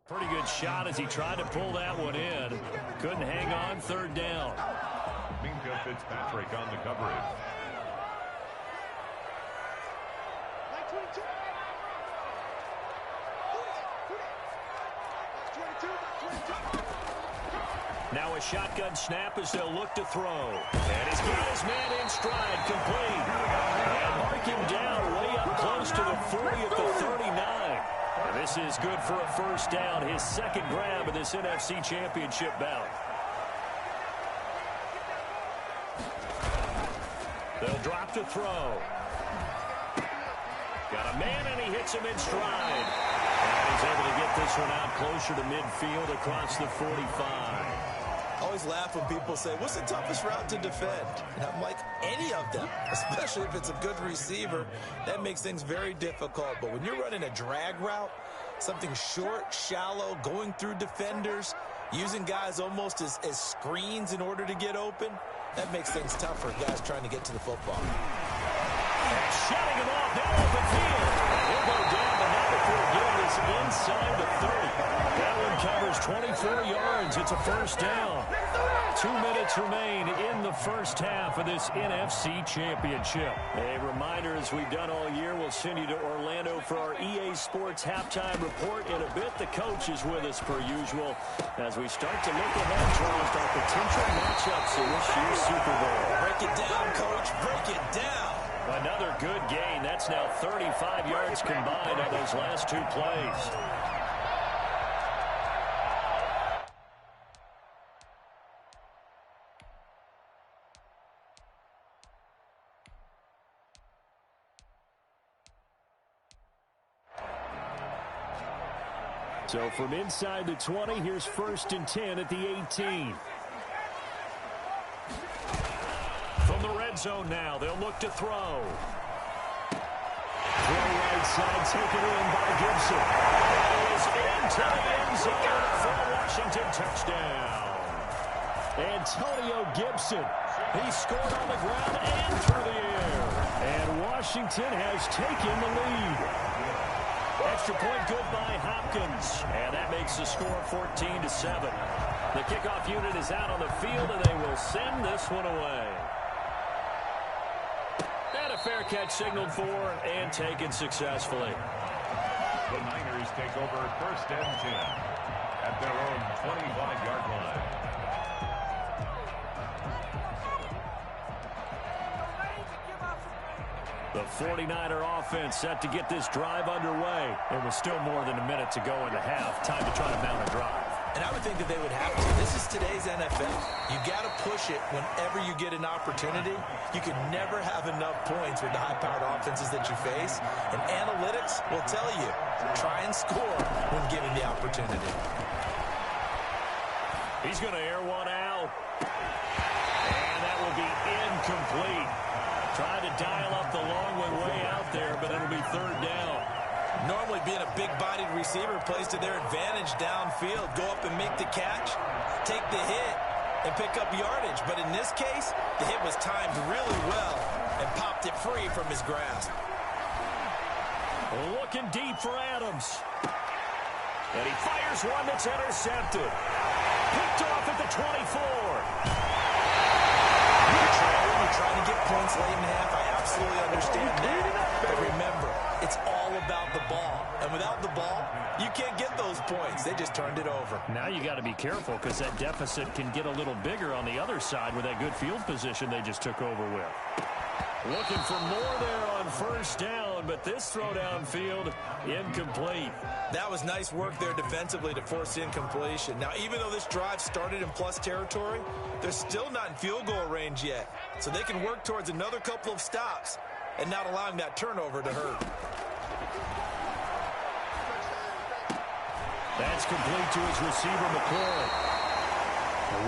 Pretty good shot as he tried to pull that one in. Couldn't hang on, third down. Minka Fitzpatrick on the coverage. Now a shotgun snap as they'll look to throw. And he's got his man in stride, complete. And mark him down way up close to the 40 at the 39. And this is good for a first down, his second grab of this NFC Championship bout. They'll drop to throw. Got a man, and he hits him in stride. And he's able to get this one out closer to midfield across the 45. I always laugh when people say, what's the toughest route to defend? And I'm like, any of them, especially if it's a good receiver. That makes things very difficult. But when you're running a drag route, something short, shallow, going through defenders, using guys almost as screens in order to get open, that makes things tough for guys trying to get to the football. And shutting him off now off the field. He'll go down, but not before getting this inside the 30. That one covers 24 yards. It's a first down. 2 minutes remain in the first half of this NFC Championship. A reminder, as we've done all year, we'll send you to Orlando for our EA Sports halftime report. In a bit, the coach is with us per usual as we start to look ahead towards our potential matchups in this year's Super Bowl. Break it down, Coach. Break it down. Another good gain. That's now 35 yards combined on those last two plays. So from inside the 20, here's 1st and 10 at the 18. From the red zone now, they'll look to throw. Throw right side, taken in by Gibson. That is into the end zone for a Washington touchdown. Antonio Gibson. He scored on the ground and through the air. And Washington has taken the lead. Extra point good by Hopkins. And that makes the score 14-7. The kickoff unit is out on the field, and they will send this one away. And a fair catch signaled for and taken successfully. The Niners take over 1st and 10 at their own 25-yard line. The 49er offense set to get this drive underway. There was still more than a minute to go in the half. Time to try to mount a drive. And I would think that they would have to. This is today's NFL. You got to push it whenever you get an opportunity. You can never have enough points with the high-powered offenses that you face. And analytics will tell you, try and score when given the opportunity. He's going to air one out. And that will be incomplete. Trying to dial up the long one way out there, but it'll be 3rd down. Normally being a big-bodied receiver plays to their advantage downfield. Go up and make the catch, take the hit, and pick up yardage. But in this case, the hit was timed really well and popped it free from his grasp. Looking deep for Adams. And he fires one that's intercepted. Picked off at the 24. You're trying to get points late in half. I absolutely understand that. But remember, it's all about the ball. And without the ball, you can't get those points. They just turned it over. Now you got to be careful because that deficit can get a little bigger on the other side with that good field position they just took over with. Looking for more there on 1st down, but this throw downfield, incomplete. That was nice work there defensively to force incompletion. Now, even though this drive started in plus territory, they're still not in field goal range yet. So they can work towards another couple of stops and not allowing that turnover to hurt. That's complete to his receiver, McCoy.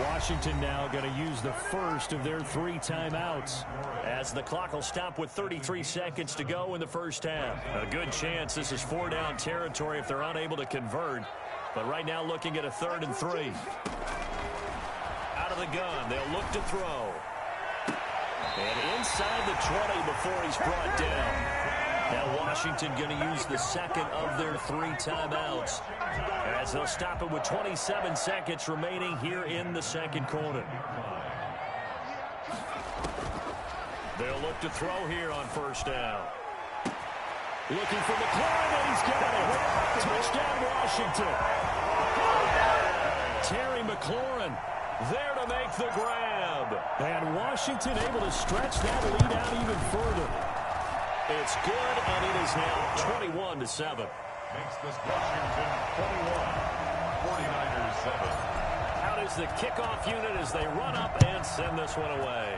Washington now going to use the first of their 3 timeouts as the clock will stop with 33 seconds to go in the first half. A good chance this is 4-down territory if they're unable to convert. But right now looking at a 3rd and 3. Out of the gun, they'll look to throw. And inside the 20 before he's brought down. Now Washington going to use the second of their 3 timeouts, as they'll stop it with 27 seconds remaining here in the second quarter. They'll look to throw here on first down. Looking for McLaurin, and he's got it. Touchdown, Washington. Terry McLaurin there to make the grab. And Washington able to stretch that lead out even further. It's good, and it is now 21-7. Makes this Washington 21, 49ers 7. Out is the kickoff unit as they run up and send this one away.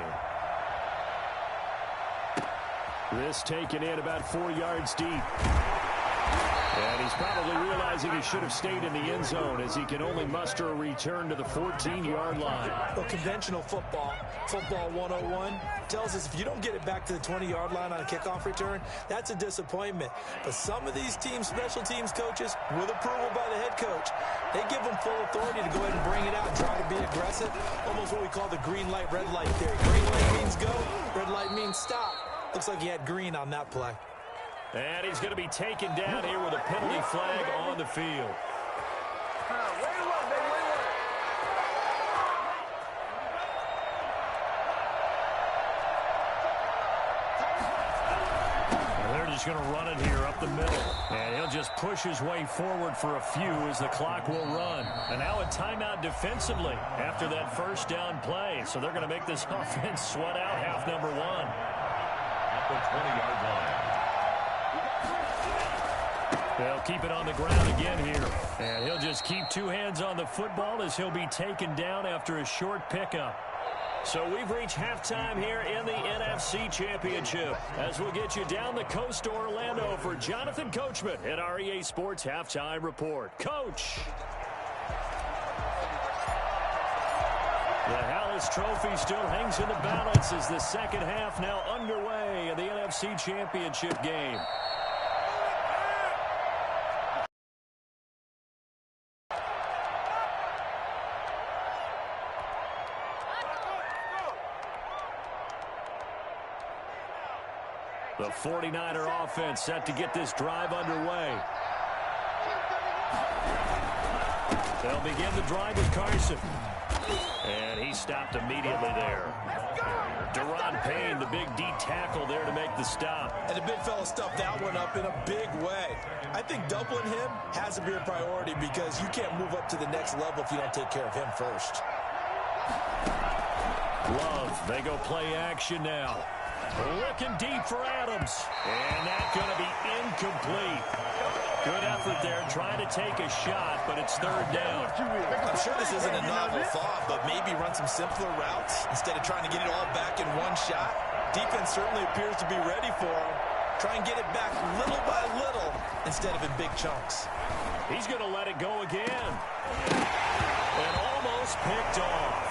This taken in about 4 yards deep. And he's probably realizing he should have stayed in the end zone as he can only muster a return to the 14-yard line. Well, conventional football 101, tells us if you don't get it back to the 20-yard line on a kickoff return, that's a disappointment. But some of these teams, special teams coaches, with approval by the head coach, they give them full authority to go ahead and bring it out and try to be aggressive. Almost what we call the green light, red light theory. Green light means go, red light means stop. Looks like he had green on that play. And he's going to be taken down here with a penalty flag on the field. They're just going to run it here up the middle. And he'll just push his way forward for a few as the clock will run. And now a timeout defensively after that first down play. So they're going to make this offense sweat out half number 1. At the 20-yard line. They'll keep it on the ground again here. And he'll just keep 2 hands on the football as he'll be taken down after a short pickup. So we've reached halftime here in the NFC Championship as we'll get you down the coast to Orlando for Jonathan Coachman at our EA Sports Halftime Report. Coach! The Hallis Trophy still hangs in the balance as the second half now underway in the NFC Championship game. The 49er offense set to get this drive underway. They'll begin the drive with Carson. And he stopped immediately there. Deron Payne, the big D tackle there to make the stop. And the big fella stuffed that one up in a big way. I think doubling him has to be a priority because you can't move up to the next level if you don't take care of him first. Love, they go play action now. Looking deep for Adams. And that's going to be incomplete. Good effort there, trying to take a shot, but it's third down. I'm sure this isn't a novel thought, but maybe run some simpler routes instead of trying to get it all back in one shot. Defense certainly appears to be ready for him. Try and get it back little by little instead of in big chunks. He's going to let it go again. And almost picked off.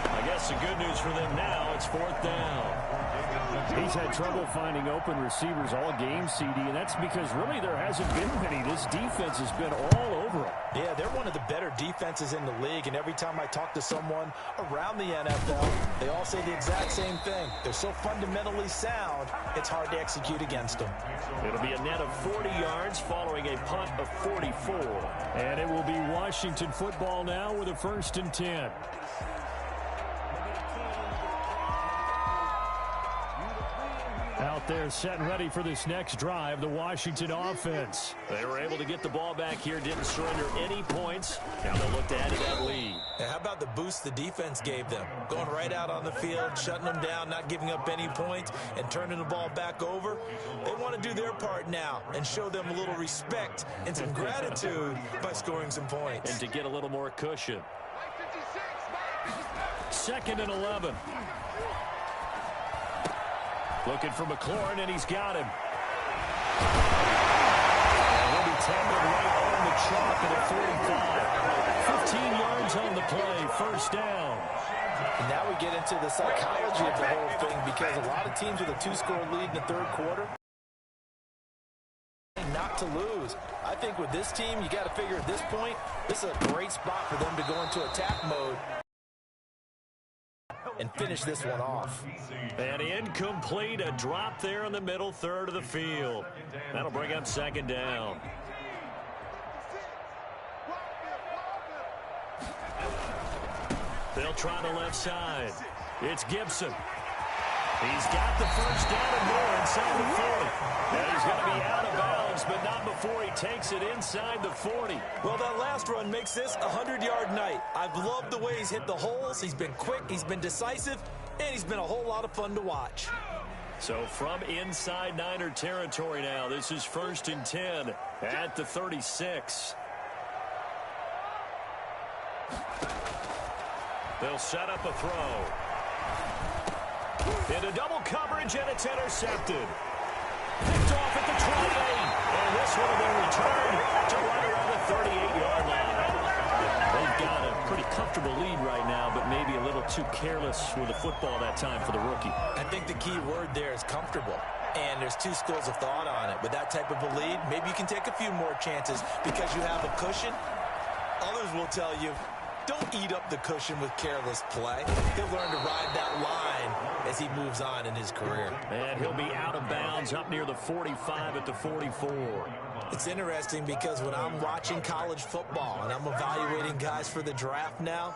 I guess the good news for them now, it's fourth down. He's had trouble finding open receivers all game, CD, and that's because really there hasn't been many. This defense has been all over him. Yeah, they're one of the better defenses in the league, and every time I talk to someone around the NFL, they all say the exact same thing. They're so fundamentally sound, it's hard to execute against them. It'll be a net of 40 yards following a punt of 44. And it will be Washington football now with a 1st and 10. Out there set and ready for this next drive, the Washington offense. They were able to get the ball back here, didn't surrender any points. Now they'll look to add to that lead. Now, how about the boost the defense gave them? Going right out on the field, shutting them down, not giving up any points, and turning the ball back over. They want to do their part now and show them a little respect and some gratitude by scoring some points. And to get a little more cushion. 2nd and 11. Looking for McLaurin, and he's got him. And he'll be tackled right on the chalk at a 45. 15 yards on the play, 1st down. And now we get into the psychology of the whole thing because a lot of teams with a 2-score lead in the 3rd quarter, not to lose. I think with this team, you got to figure at this point, this is a great spot for them to go into attack mode. and finish this one off. And incomplete, a drop there in the middle third of the field. That'll bring up second down. They'll try the left side. It's Gibson. He's got the first down and more inside the 40. And he's going to be out of bounds, but not before he takes it inside the 40. Well, that last run makes this a 100-yard night. I've loved the way he's hit the holes. He's been quick, he's been decisive, and he's been a whole lot of fun to watch. So from inside Niner territory now, this is 1st and 10 at the 36. They'll set up a throw. Into double coverage, and it's intercepted. Picked off at the 28. And this one will be returned to right around the 38-yard line. They've got a pretty comfortable lead right now, but maybe a little too careless with the football that time for the rookie. I think the key word there is comfortable. And there's two schools of thought on it. With that type of a lead, maybe you can take a few more chances because you have a cushion. Others will tell you, don't eat up the cushion with careless play. He'll learn to ride that line as he moves on in his career. And he'll be out of bounds up near the 45 at the 44. It's interesting because when I'm watching college football and I'm evaluating guys for the draft now,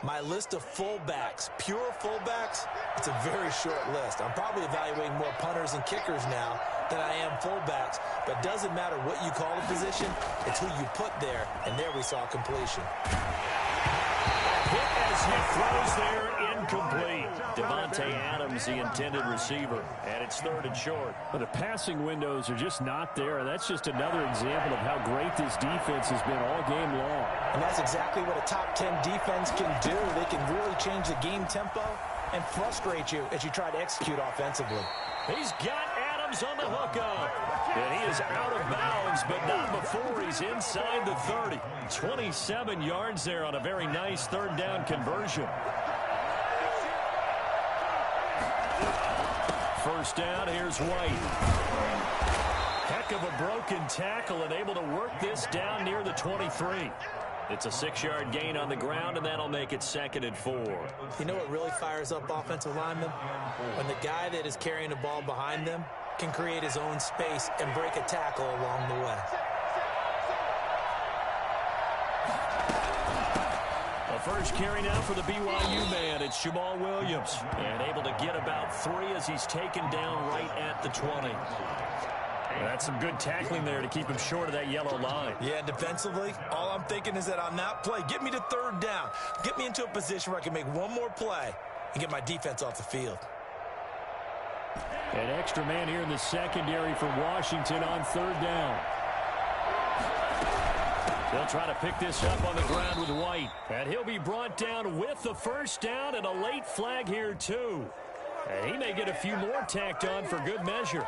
my list of fullbacks, pure fullbacks, it's a very short list. I'm probably evaluating more punters and kickers now than I am fullbacks, but it doesn't matter what you call the position, it's who you put there, and there we saw completion. Hit as he throws there, incomplete. Devontae Adams, the intended receiver, and it's 3rd and short. But the passing windows are just not there, and that's just another example of how great this defense has been all game long. And that's exactly what a top 10 defense can do. They can really change the game tempo and frustrate you as you try to execute offensively. He's got Adams on the hookup. And he is out of bounds, but not before he's inside the 30. 27 yards there on a very nice 3rd down conversion. First down, here's White. Heck of a broken tackle and able to work this down near the 23. It's a 6-yard gain on the ground, and that'll make it 2nd and 4. You know what really fires up offensive linemen? When the guy that is carrying the ball behind them can create his own space and break a tackle along the way. A first carry now for the BYU man. It's Jamal Williams. And able to get about 3 as he's taken down right at the 20. That's some good tackling there to keep him short of that yellow line. Yeah, defensively, all I'm thinking is that on that play, get me to 3rd down. Get me into a position where I can make one more play and get my defense off the field. An extra man here in the secondary for Washington on 3rd down. They'll try to pick this up on the ground with White. And he'll be brought down with the first down and a late flag here, too. And he may get a few more tacked on for good measure.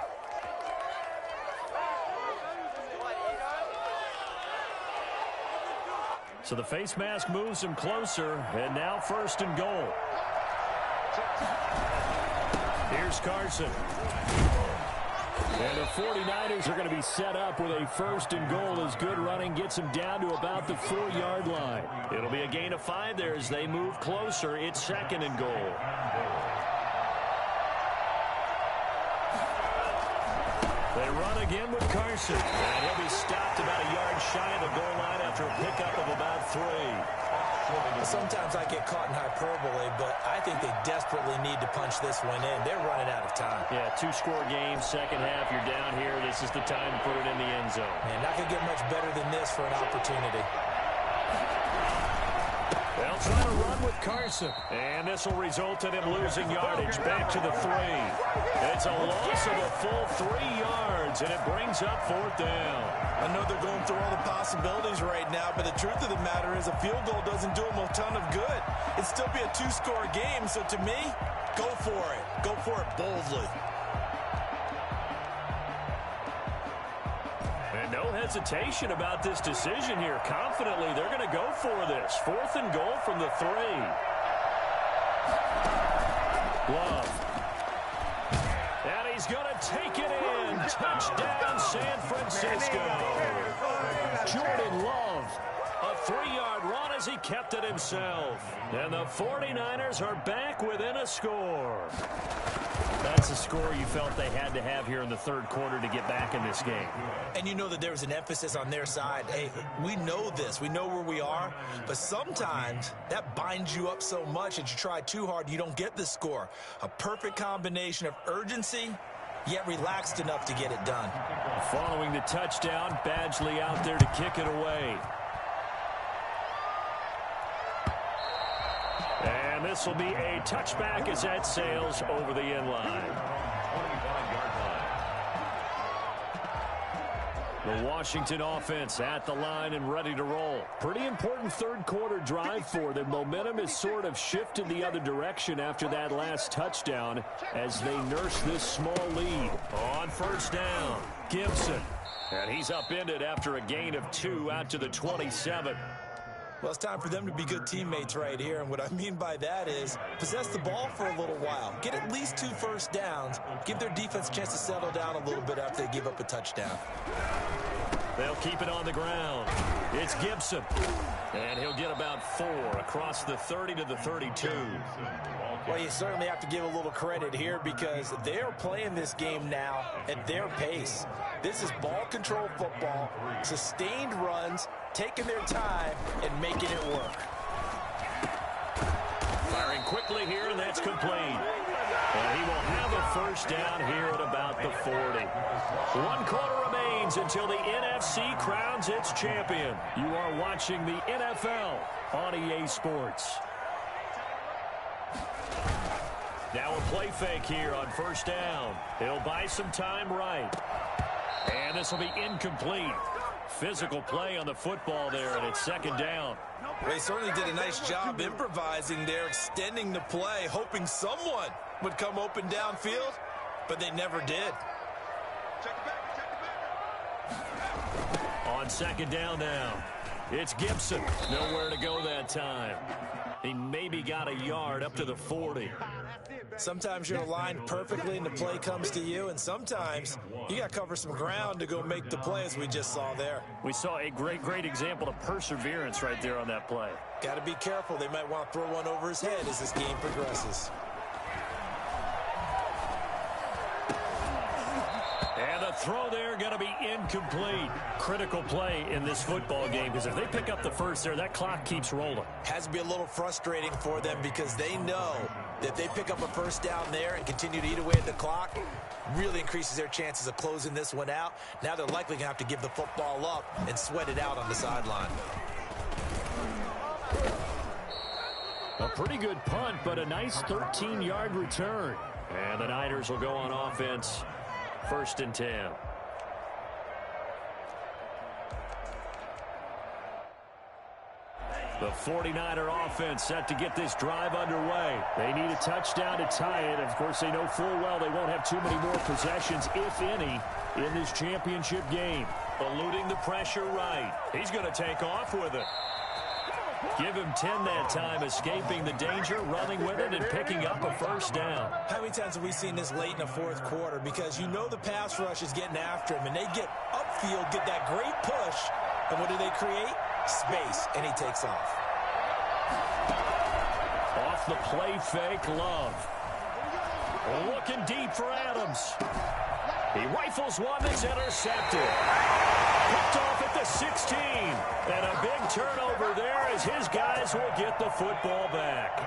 So the face mask moves him closer, and now 1st and goal. Here's Carson. And the 49ers are going to be set up with a 1st and goal as good running gets them down to about the 4-yard line. It'll be a gain of 5 there as they move closer. It's 2nd and goal. They run again with Carson. And he'll be stopped about a yard shy of the goal line after a pickup of about 3. Sometimes I get caught in hyperbole, but I think they desperately need to punch this one in. They're running out of time. Yeah, 2-score game, second half. You're down here. This is the time to put it in the end zone. Man, not going to get much better than this for an opportunity. They'll try to run with Carson. And this will result in him losing yardage back to the 3. It's a loss of a full 3 yards, and it brings up 4th down. I know they're going through all the possibilities right now, but the truth of the matter is a field goal doesn't do them a ton of good. It'd still be a 2-score game, so to me, go for it. Go for it boldly. And no hesitation about this decision here. Confidently, they're going to go for this. 4th and goal from the 3. Love. And he's going to take it in. Touchdown, San Francisco. Jordan Love, a 3-yard run as he kept it himself. And the 49ers are back within a score. That's a score you felt they had to have here in the third quarter to get back in this game. And you know that there was an emphasis on their side. Hey, we know this. We know where we are. But sometimes that binds you up so much that you try too hard, you don't get the score. A perfect combination of urgency, yet relaxed enough to get it done. Following the touchdown, Badgley out there to kick it away. And this will be a touchback as that sails over the end line. 25-yard line. The Washington offense at the line and ready to roll. Pretty important third quarter drive for them. Momentum has sort of shifted the other direction after that last touchdown as they nurse this small lead. On first down, Gibson. And he's upended after a gain of 2 out to the 27. Well, it's time for them to be good teammates right here. And what I mean by that is possess the ball for a little while. Get at least 2 first downs. Give their defense a chance to settle down a little bit after they give up a touchdown. They'll keep it on the ground. It's Gibson. And he'll get about 4 across the 30 to the 32. Well, you certainly have to give a little credit here because they are playing this game now at their pace. This is ball control football, sustained runs, taking their time and making it work. Firing quickly here, and that's complete. And he will have a first down here at about the 40. 1 quarter remains until the NFC crowns its champion. You are watching the NFL on EA Sports. Now a play fake here on first down. He'll buy some time right. And this will be incomplete. Physical play on the football there, and it's second down. They certainly did a nice job improvising there, extending the play, hoping someone would come open downfield, but they never did. On second down now, it's Gibson. Nowhere to go that time. He maybe got a yard up to the 40. Sometimes you're aligned perfectly and the play comes to you, and sometimes you got to cover some ground to go make the play, as we just saw there. We saw a great example of perseverance right there on that play. Got to be careful. They might want to throw one over his head as this game progresses. And the throw there going to be incomplete. Critical play in this football game because if they pick up the first there, that clock keeps rolling. Has to be a little frustrating for them because they know that they pick up a first down there and continue to eat away at the clock, really increases their chances of closing this one out. Now they're likely going to have to give the football up and sweat it out on the sideline. A pretty good punt, but a nice 13-yard return. And the Niners will go on offense. First and 10. The 49er offense set to get this drive underway. They need a touchdown to tie it. Of course, they know full well they won't have too many more possessions, if any, in this championship game. Eluding the pressure right. He's going to take off with it. Give him 10 that time, escaping the danger, running with it, and picking up a first down. How many times have we seen this late in the fourth quarter? Because you know the pass rush is getting after him, and they get upfield, get that great push, and what do they create? Space, and he takes off. Off the play fake, Love. Looking deep for Adams. He rifles one that's intercepted. Picked off at the 16. And a big turnover there as his guys will get the football back.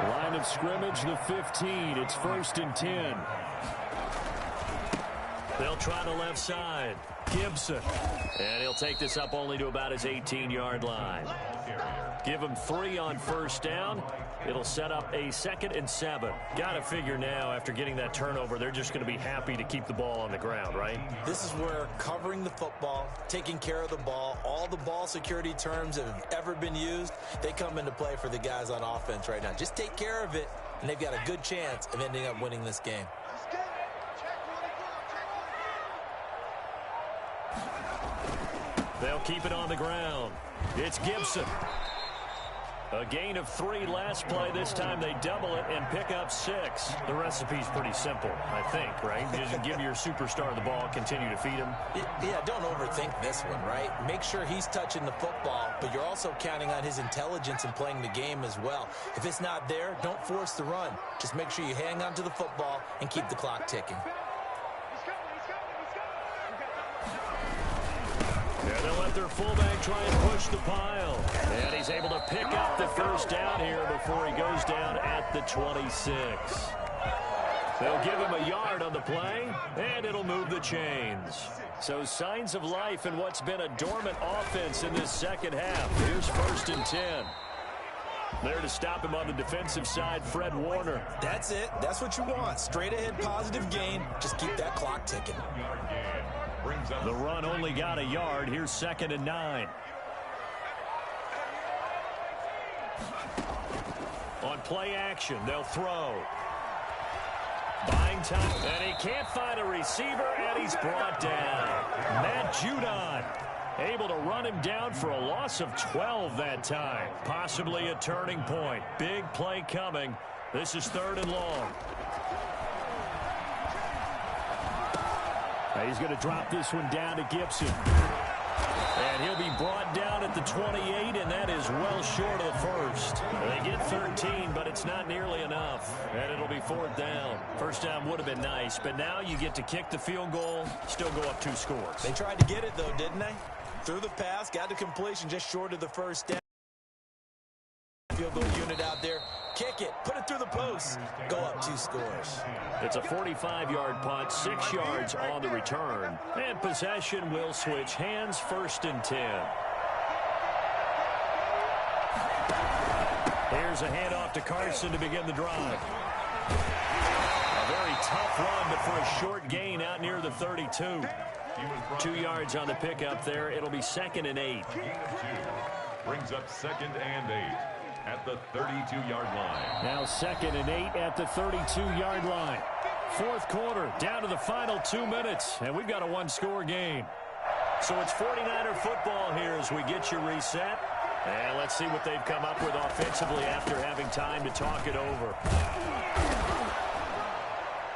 Line of scrimmage, the 15. It's first and 10. They'll try the left side. Gibson. And he'll take this up only to about his 18-yard line. Give him 3 on first down. It'll set up a 2nd and 7. Got to figure now, after getting that turnover, they're just going to be happy to keep the ball on the ground, right? This is where covering the football, taking care of the ball, all the ball security terms that have ever been used, they come into play for the guys on offense right now. Just take care of it, and they've got a good chance of ending up winning this game. They'll keep it on the ground. It's Gibson. A gain of 3 last play. This time they double it and pick up 6. The recipe's pretty simple, I think, right? Just give your superstar the ball, continue to feed him. Yeah, don't overthink this one, right? Make sure he's touching the football, but you're also counting on his intelligence in playing the game as well. If it's not there, don't force the run. Just make sure you hang on to the football and keep the clock ticking. Yeah, they'll let their fullback try and push the pile. And he's able to pick up the first down here before he goes down at the 26. They'll give him a yard on the play, and it'll move the chains. So signs of life in what's been a dormant offense in this second half. Here's 1st and 10. There to stop him on the defensive side, Fred Warner. That's it. That's what you want. Straight ahead positive gain. Just keep that clock ticking. The run only got a yard. Here's 2nd and 9. On play action, they'll throw. Buying time, and he can't find a receiver, and he's brought down. Matt Judon able to run him down for a loss of 12 that time. Possibly a turning point. Big play coming. This is 3rd and long. He's going to drop this one down to Gibson. And he'll be brought down at the 28, and that is well short of the first. They get 13, but it's not nearly enough. And it'll be 4th down. First down would have been nice, but now you get to kick the field goal, still go up 2 scores. They tried to get it, though, didn't they? Threw the pass, got the completion just short of the first down. Field goal unit out there. Kick it. Put it through the post. Go up 2 scores. It's a 45-yard punt, 6 yards on the return. And possession will switch hands, 1st and 10. Here's a handoff to Carson to begin the drive. A very tough run, but for a short gain out near the 32. 2 yards on the pickup there. It'll be 2nd and 8. Brings up 2nd and 8. At the 32-yard line. Now 2nd and 8 at the 32-yard line. 4th quarter, down to the final 2 minutes, and we've got a 1-score game. So it's 49er football here as we get you reset. And let's see what they've come up with offensively after having time to talk it over.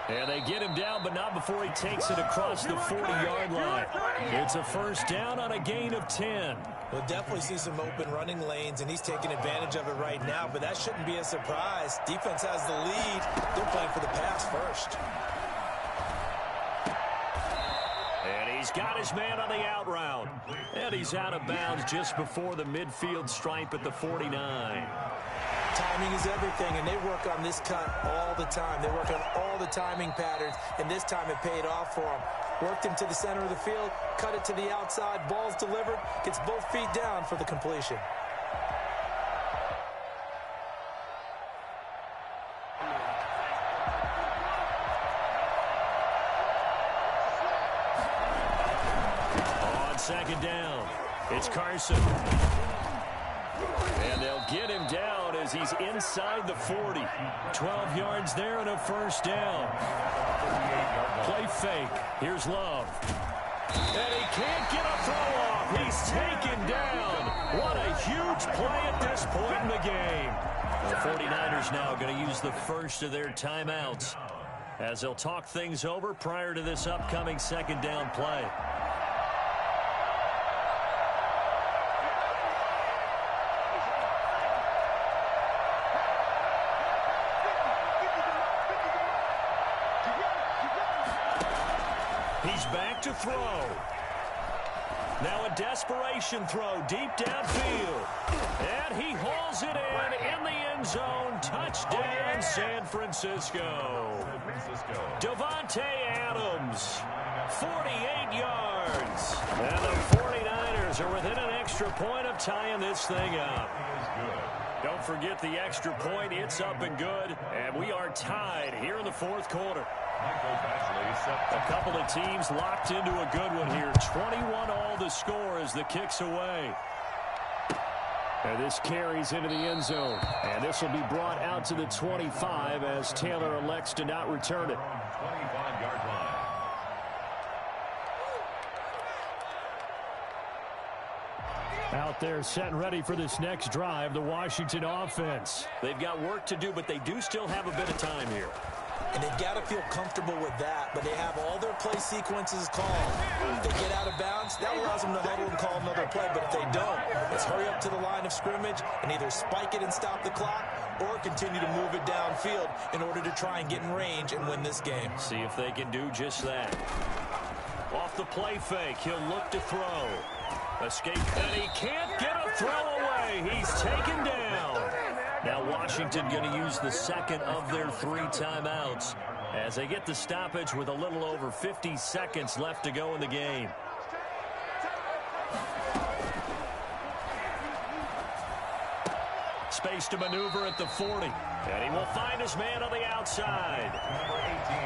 And they get him down, but not before he takes it across the 40-yard line. It's a 1st down on a gain of 10. We'll definitely see some open running lanes, and he's taking advantage of it right now, but that shouldn't be a surprise. Defense has the lead. They're playing for the pass first. And he's got his man on the out route. And he's out of bounds just before the midfield stripe at the 49. Timing is everything, and they work on this cut all the time. They work on all the timing patterns, and this time it paid off for them. Worked him to the center of the field, cut it to the outside, ball's delivered, gets both feet down for the completion. On 2nd down, it's Carson. And they'll get him down as he's inside the 40. 12 yards there and a 1st down. Play fake. Here's Love. And he can't get a throw off. He's taken down. What a huge play at this point in the game. The 49ers now going to use the first of their timeouts as they'll talk things over prior to this upcoming 2nd down play. He's back to throw. Now a desperation throw deep downfield. And he hauls it in the end zone. Touchdown, San Francisco. Devontae Adams, 48 yards. And the 49ers are within an extra point of tying this thing up. Don't forget the extra point. It's up and good. And we are tied here in the 4th quarter. A couple of teams locked into a good one here. 21 all the score as the kick's away. And this carries into the end zone. And this will be brought out to the 25 as Taylor elects to not return it. 25-yard line. Out there set and ready for this next drive, the Washington offense. They've got work to do, but they do still have a bit of time here. And they've got to feel comfortable with that, but they have all their play sequences called. If they get out of bounds, that allows them to huddle and call another play, but if they don't, let's hurry up to the line of scrimmage and either spike it and stop the clock or continue to move it downfield in order to try and get in range and win this game. See if they can do just that. Off the play fake, he'll look to throw. Escape, and he can't get a throw away. He's taken down. Now Washington going to use the second of their 3 timeouts as they get the stoppage with a little over 50 seconds left to go in the game. Space to maneuver at the 40. And he will find his man on the outside.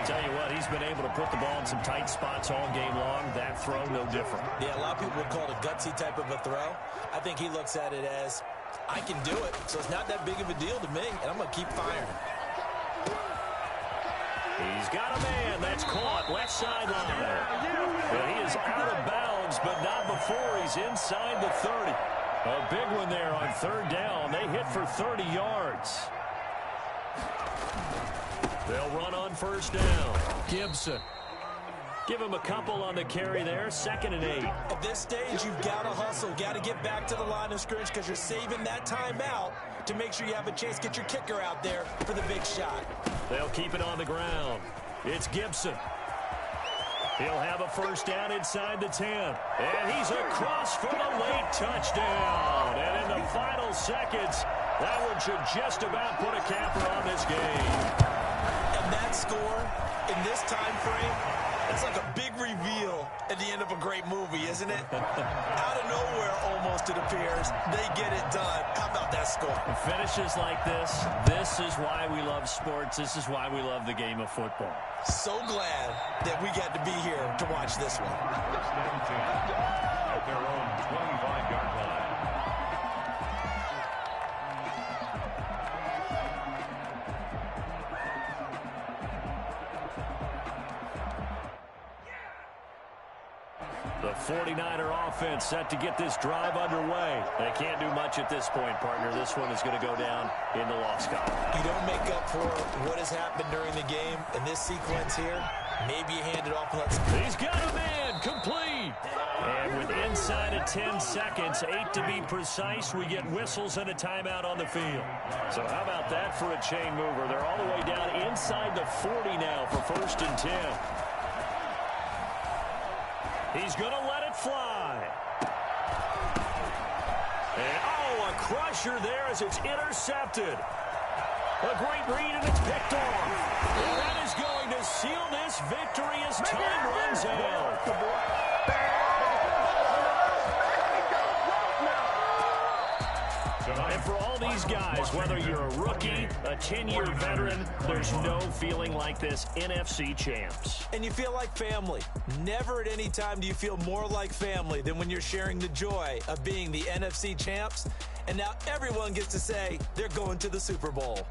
Tell you what, he's been able to put the ball in some tight spots all game long. That throw, no different. Yeah, a lot of people would call it a gutsy type of a throw. I think he looks at it as, I can do it, so it's not that big of a deal to me, and I'm going to keep firing. He's got a man. That's caught. Left sideline. And he is out of bounds, but not before he's inside the 30. A big one there on 3rd down. They hit for 30 yards. They'll run on 1st down. Gibson. Give him a couple on the carry there. 2nd and 8. At this stage, you've got to hustle. Got to get back to the line of scrimmage because you're saving that timeout to make sure you have a chance to get your kicker out there for the big shot. They'll keep it on the ground. It's Gibson. He'll have a 1st down inside the 10. And he's across for the late touchdown. And in the final seconds, that one should just about put a capper on this game. And that score in this time frame, it's like a big reveal at the end of a great movie, isn't it? Out of nowhere, almost, it appears. They get it done. How about that score? Finishes like this is why we love sports. This is why we love the game of football. So glad that we got to be here to watch this one. 1st and 10 at their own 25-yard line. The 49er offense set to get this drive underway. They can't do much at this point, partner. This one is going to go down in the loss column. You don't make up for what has happened during the game. In this sequence here, maybe you hand it off. He's got a man, complete. And with inside of 10 seconds, 8 to be precise, we get whistles and a timeout on the field. So how about that for a chain mover? They're all the way down inside the 40 now for 1st and 10. He's going to let it fly. And, oh, a crusher there as it's intercepted. A great read, and it's picked off. And that is going to seal this victory as time runs out. And for all these guys, whether you're a rookie, a 10-year veteran, there's no feeling like this NFC champs. And you feel like family. Never at any time do you feel more like family than when you're sharing the joy of being the NFC champs. And now everyone gets to say they're going to the Super Bowl.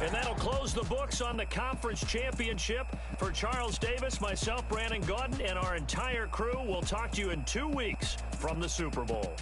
And that'll close the books on the conference championship. For Charles Davis, myself, Brandon Gaudin, and our entire crew, we'll talk to you in 2 weeks from the Super Bowl.